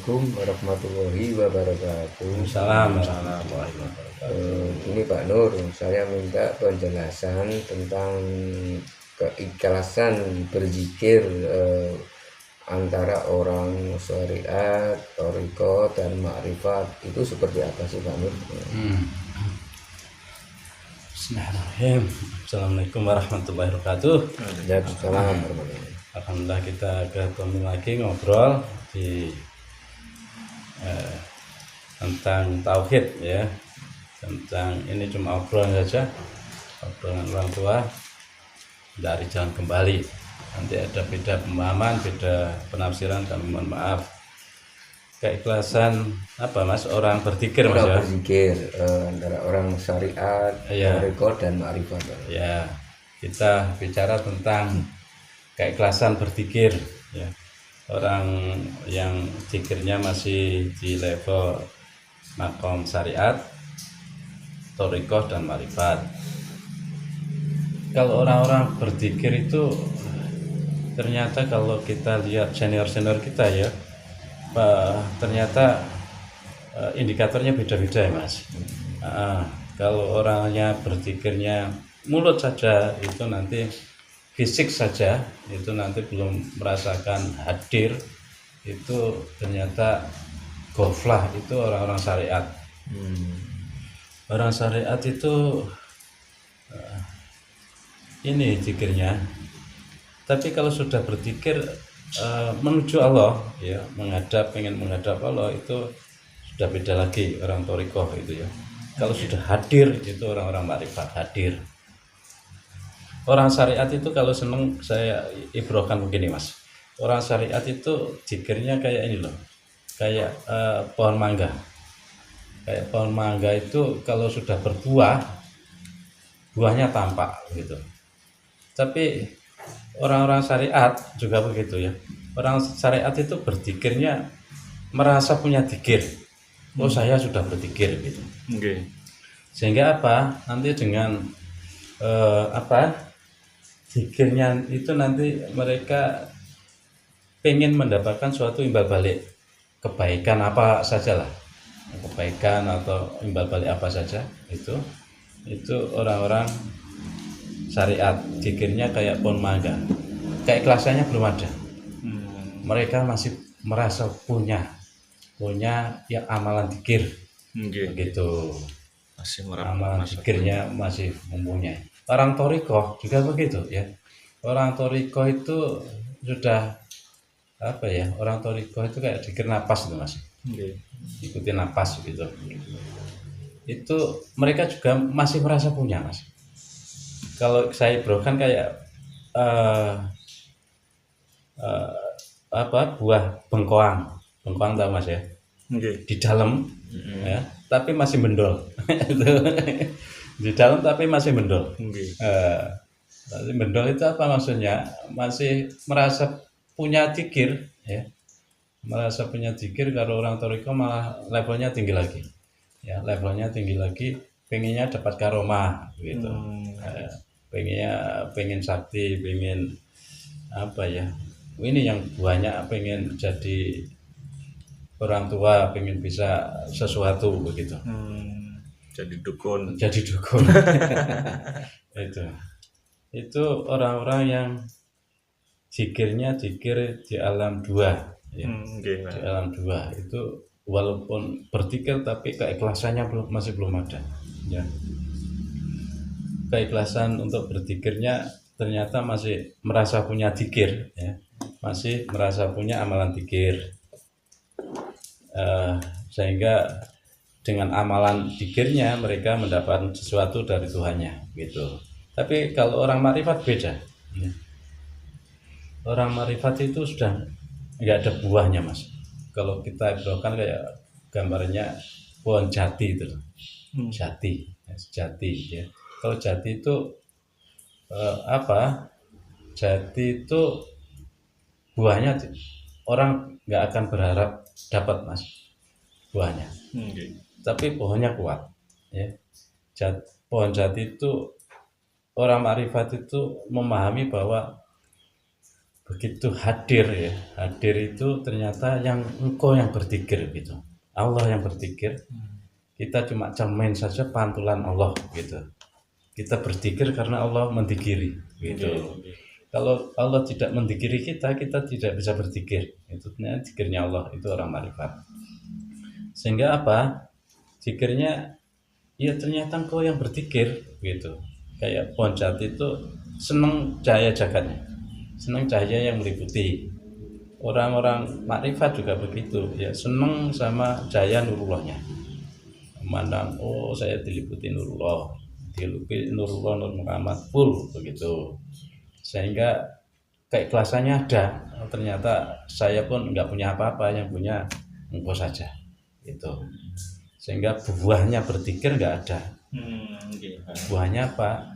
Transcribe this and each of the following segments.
Assalamualaikum warahmatullahi wabarakatuh. Assalamualaikum warahmatullahi wabarakatuh. Ini Pak Nur, saya minta penjelasan tentang keikhlasan berzikir antara orang syariat, thariqah, dan ma'rifat. Itu seperti apa sih Pak Nur? Bismillahirrahmanirrahim. Assalamualaikum warahmatullahi wabarakatuh. Waalaikumsalam warahmatullahi. Alhamdulillah kita ketemu lagi ngobrol di tentang tauhid ya. Tentang ini cuma obrolan saja, obrolan orang tua dari jalan kembali. Nanti ada beda pemahaman, beda penafsiran, kami mohon maaf. Keikhlasan apa Mas? Orang berzikir Mas ya? Orang berzikir antara orang syariat, Iya. thariqah, dan ma'rifat. Ya, kita bicara tentang keikhlasan berzikir ya. Orang yang zikirnya masih di level makom syariat, thariqah, dan ma'rifat. Kalau orang-orang berzikir itu ternyata kalau kita lihat senior-senior kita ya, ternyata indikatornya beda-beda ya Mas. Kalau orangnya berzikirnya mulut saja itu nanti fisik saja itu nanti belum merasakan hadir, itu ternyata ghaflah, itu orang-orang syariat. Orang syariat itu ini zikirnya, tapi kalau sudah berzikir menuju Allah ya, pengen menghadap Allah, itu sudah beda lagi orang thariqah itu ya. Kalau sudah hadir itu orang-orang ma'rifat hadir. Orang syariat itu kalau seneng, saya ibrohkan begini Mas. Orang syariat itu zikirnya kayak ini loh, kayak pohon mangga. Kayak pohon mangga itu kalau sudah berbuah, buahnya tampak gitu. Tapi orang-orang syariat juga begitu ya. Orang syariat itu berzikirnya merasa punya zikir. Oh saya sudah berzikir gitu. Sehingga apa? Nanti dengan zikirnya itu nanti mereka pengen mendapatkan suatu imbal balik kebaikan apa saja lah, kebaikan atau imbal balik apa saja, itu orang-orang syariat zikirnya kayak pohon mangga, keikhlasannya belum ada. Mereka masih merasa punya ya amalan zikir begitu, amalan zikirnya masih mempunyai. Orang thariqah juga begitu ya. Orang thariqah itu sudah apa ya? Orang thariqah itu kayak zikir napas itu Mas. Ikuti napas gitu. Itu mereka juga masih merasa punya Mas. Kalau saya brokan kayak buah bengkoang tahu Mas ya? Di dalam ya, tapi masih mendol. Di dalam tapi masih mendol. Masih mendol itu apa maksudnya? Masih merasa punya zikir ya. Merasa punya zikir. Kalau orang thariqah malah levelnya tinggi lagi. Ya, levelnya tinggi lagi, pengennya dapat karomah gitu. Pengen sakti, pengen apa ya? Ini yang banyak pengen jadi orang tua, pengen bisa sesuatu begitu. Jadi dukun. Itu orang-orang yang zikirnya zikir di alam dua ya. Di alam dua itu walaupun berzikir tapi keikhlasannya masih belum ada ya. Keikhlasan untuk berzikirnya ternyata masih merasa punya zikir ya. Masih merasa punya amalan zikir, sehingga dengan amalan zikirnya mereka mendapatkan sesuatu dari Tuhannya gitu. Tapi kalau orang ma'rifat beda ya. Orang ma'rifat itu sudah nggak ada buahnya Mas. Kalau kita ibrokan kayak gambarnya pohon jati itu, jati ya. Kalau jati itu jati itu buahnya orang nggak akan berharap dapat Mas buahnya. Tapi pohonnya kuat ya. Pohon jati itu orang ma'rifat itu memahami bahwa begitu hadir ya, hadir itu ternyata yang engkau yang berpikir gitu, Allah yang berpikir, kita cuma cermin saja pantulan Allah gitu, kita berpikir karena Allah mendikiri gitu. Kalau Allah tidak mendikiri kita tidak bisa berpikir, itu ternyata zikirnya Allah, itu orang marifat. Sehingga apa, zikirnya ya ternyata engkau yang berpikir gitu. Kayak pohon jati itu senang cahaya jagatnya, senang cahaya yang meliputi. Orang-orang makrifat juga begitu ya, senang sama cahaya nurullahnya, memandang oh saya diliputi nurullah, diliputi nurullah, nur Muhammad full begitu, sehingga keikhlasannya ada. Ternyata saya pun nggak punya apa-apa, yang punya engkau saja itu. Sehingga buahnya berpikir nggak ada. Buahnya apa?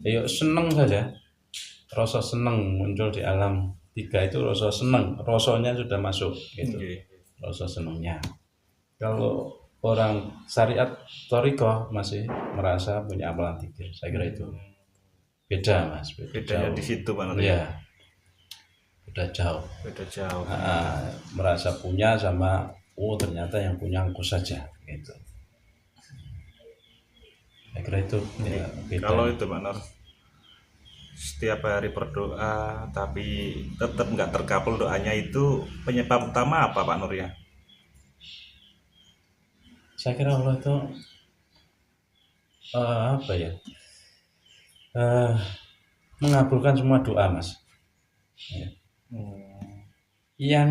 Ayo seneng saja, rasa seneng muncul di alam tiga itu, rasa seneng, rasanya sudah masuk gitu, rasa senengnya. Kalau orang syariat thariqah masih merasa punya amalan zikir, saya kira itu beda mas, Bedanya di situ Pak Nur. ya beda jauh. Beda jauh. Merasa punya sama oh ternyata yang punya engkau saja gitu. Saya kira itu ya, beda. Kalau itu Pak Nur, setiap hari berdoa tapi tetap nggak terkabul doanya, itu penyebab utama apa Pak Nur ya? Saya kira Allah itu apa ya, mengabulkan semua doa mas ya. Yang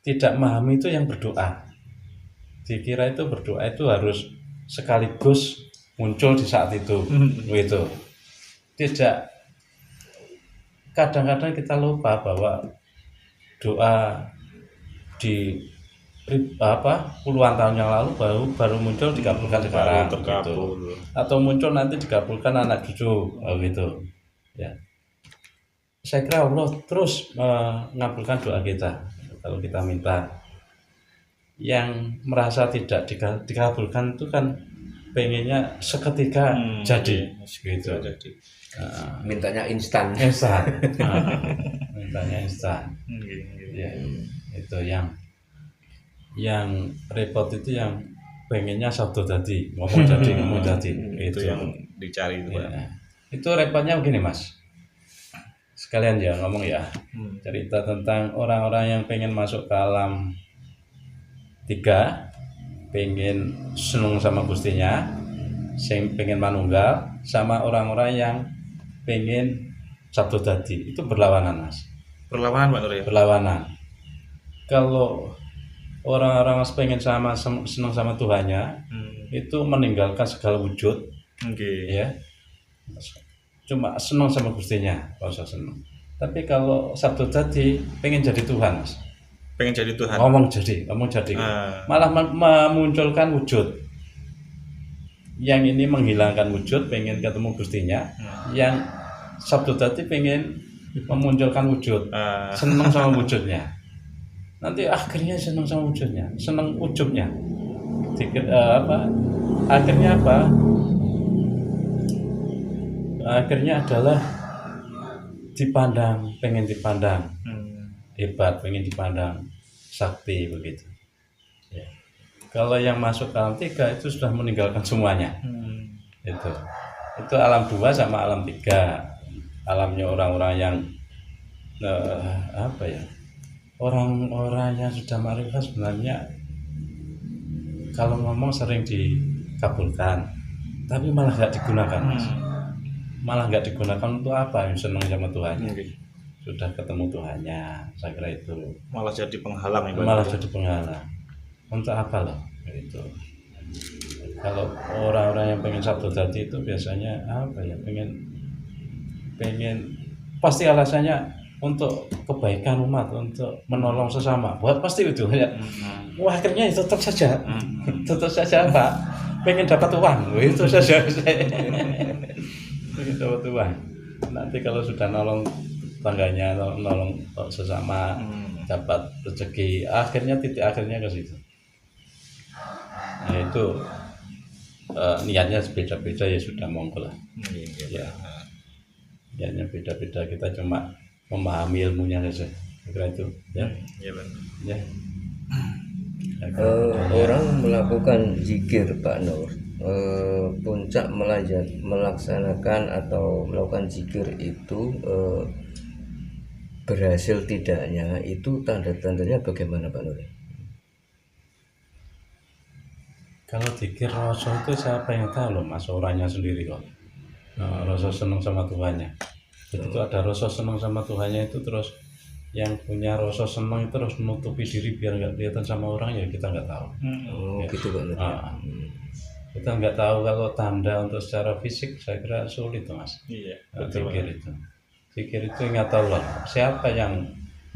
tidak memahami itu yang berdoa, dikira itu berdoa itu harus sekaligus muncul di saat itu gitu. Tidak, kadang-kadang kita lupa bahwa doa di puluhan tahun yang lalu baru muncul dikabulkan sekarang gitu. Atau muncul nanti dikabulkan anak cucu gitu ya. Saya kira Allah terus mengabulkan doa kita. Kalau kita minta, yang merasa tidak dikabulkan itu kan pengennya seketika jadi gitu. Mintanya instan. Mintanya instan. Ya, itu yang repot itu, yang pengennya sabtu tadi, ngomong jadi itu yang dicari itu ya. Itu repotnya begini mas, sekalian ya ngomong ya, cerita tentang orang-orang yang pengen masuk ke alam tiga, pengen seneng sama gustinya, pengen manunggal, sama orang-orang yang pengen sabtu tadi, itu berlawanan mas. Berlawanan Pak Nur ya? Berlawanan. Kalau orang-orang pengen senang sama Tuhannya, itu meninggalkan segala wujud, ya, cuma senang sama gustinya, rasa senang. Tapi kalau sabtu tadi pengen jadi Tuhan mas, pengen jadi Tuhan, ngomong jadi, malah memunculkan wujud. Yang ini menghilangkan wujud, pengen ketemu gustinya. Yang sabtu tadi pengen memunculkan wujud, senang sama wujudnya. Nanti akhirnya senang sama wujudnya, senang ujubnya. Akhirnya apa? Akhirnya adalah pengen dipandang hebat, pengen dipandang sakti begitu. Ya. Kalau yang masuk ke alam tiga itu sudah meninggalkan semuanya. Itu alam dua sama alam tiga. Alamnya orang-orang yang orang-orang yang sudah ma'rifah sebenarnya kalau ngomong sering dikabulkan, tapi malah nggak digunakan mas. Malah nggak digunakan untuk apa? Yang senang sama Tuhannya, sudah ketemu Tuhannya, saya kira itu malah jadi penghalang ya, malah jadi penghalang. Untuk apa loh itu? Kalau orang-orang yang pengen sabtu tadi itu biasanya apa ya, pengen pasti alasannya untuk kebaikan umat, untuk menolong sesama, buat pasti itu ya. Wah, akhirnya itu tetap saja Pak, pengen dapat uang, itu saja. Pengen dapat uang. Nanti kalau sudah nolong tangganya, nolong sesama, dapat rezeki, akhirnya titik akhirnya ke situ. Nah itu niatnya beda-beda ya, sudah monggo lah. Ya, niatnya beda-beda, kita cuma memahami ilmunya saja. Kira itu ya. Iya benar. Ya. Orang melakukan zikir Pak Nur, puncak melaksanakan atau melakukan zikir itu berhasil tidaknya itu tanda-tandanya bagaimana Pak Nur? Kalau dikir rasa itu siapa yang tahu loh, Mas, orangnya sendiri kok. Rasa senang sama Tuhannya. Begitu ada rasa senang sama Tuhannya itu terus yang punya rasa senang itu terus menutupi diri biar nggak kelihatan sama orang, ya kita nggak tahu. Oh gitu Pak Nur. Kita nggak tahu kalau tanda untuk secara fisik, saya kira sulit tuh, Mas. Iya. Zikir itu. Zikir itu ingat Allah. Siapa yang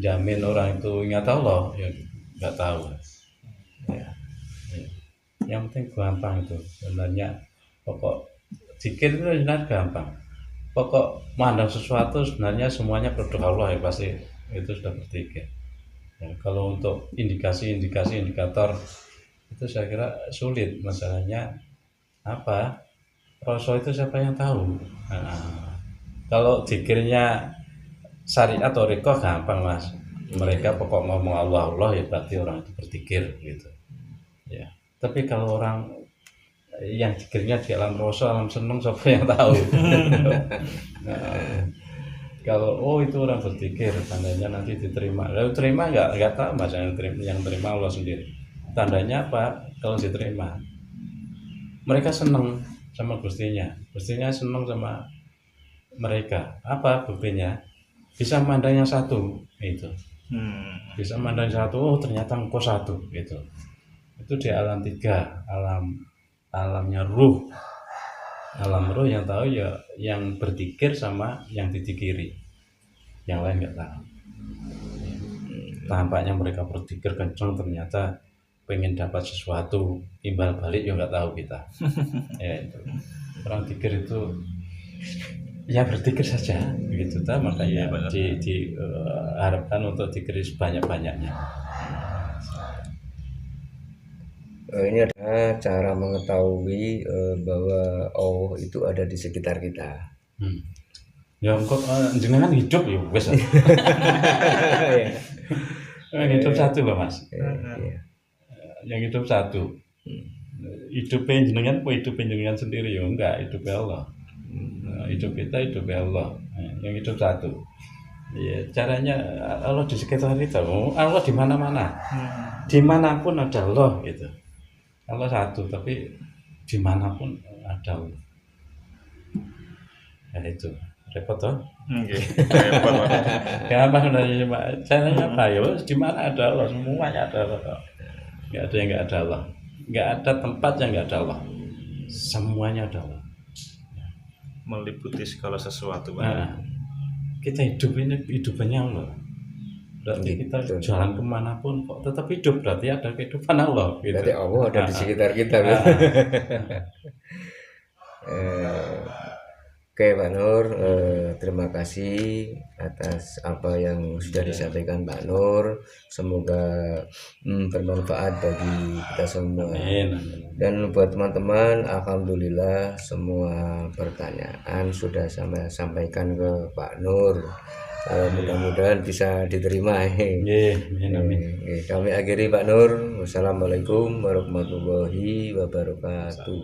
jamin orang itu ingat Allah? Ya nggak tahu. Ya. Yang penting gampang itu sebenarnya, pokok zikir itu sebenarnya gampang. Pokok mandang sesuatu sebenarnya semuanya produk Allah, ya pasti itu sudah berzikir. Ya, kalau untuk indikasi-indikasi indikator itu saya kira sulit. Masalahnya apa? Rasa itu siapa yang tahu? Kalau zikirnya syariat atau riko gampang, Mas. Mereka pokok ngomong Allah Allah ya berarti orang itu berzikir gitu. Ya. Tapi kalau orang yang zikirnya di alam rasa, alam seneng, siapa yang tahu? Kalau itu orang berzikir, tandanya nanti diterima. Lalu terima nggak tahu, Mas. Yang terima Allah sendiri. Tandanya apa? Kalau diterima, mereka seneng sama Gustinya seneng sama mereka. Apa buktinya? Bisa mandang yang satu itu. Bisa mandang satu, oh ternyata engkau satu gitu. Itu di alam tiga, alamnya ruh. Alam ruh yang tahu ya yang berzikir sama yang dizikiri. Yang lain nggak tahu. Tampaknya mereka berzikir kencang, ternyata pengen dapat sesuatu, imbal balik ya nggak tahu kita. Ya itu. Orang zikir itu ya berzikir saja begitu, makanya diharapkan untuk zikir sebanyak-banyaknya. Ini ada cara mengetahui bahwa Allah itu ada di sekitar kita. Ya engkau jenengan hidup ya wes. Hidup satu loh, Mas. Yang hidup satu. Hidupnya jenengan apa hidupnya jenengan sendiri? Ya enggak, hidupnya Allah. Hidup kita hidupnya Allah. Yang hidup satu. Ya, caranya Allah di sekitar kita. Allah di mana-mana. Dimanapun ada Allah gitu. Allah satu, tapi dimanapun ada Allah. Ya itu repot toh? Repot. Gampang sebenarnya, Pak. Caranya apa ya? Di mana ada Allah, semuanya ada Allah. Nggak ada yang nggak ada Allah. Nggak ada tempat yang nggak ada Allah. Semuanya ada Allah. Meliputi segala sesuatu, Pak. Nah, kita hidup ini hidupannya Allah. Berarti kita jalan kemanapun kok tetap hidup, berarti ada kehidupan Allah gitu. Berarti Allah ada di sekitar kita. Oke Pak Nur, terima kasih atas apa yang sudah disampaikan Pak Nur. Semoga bermanfaat bagi kita semua. Amin. Dan buat teman-teman, alhamdulillah semua pertanyaan sudah saya sampaikan ke Pak Nur. Mudah-mudahan bisa diterima. Kami akhiri Pak Nur. Wassalamualaikum warahmatullahi wabarakatuh.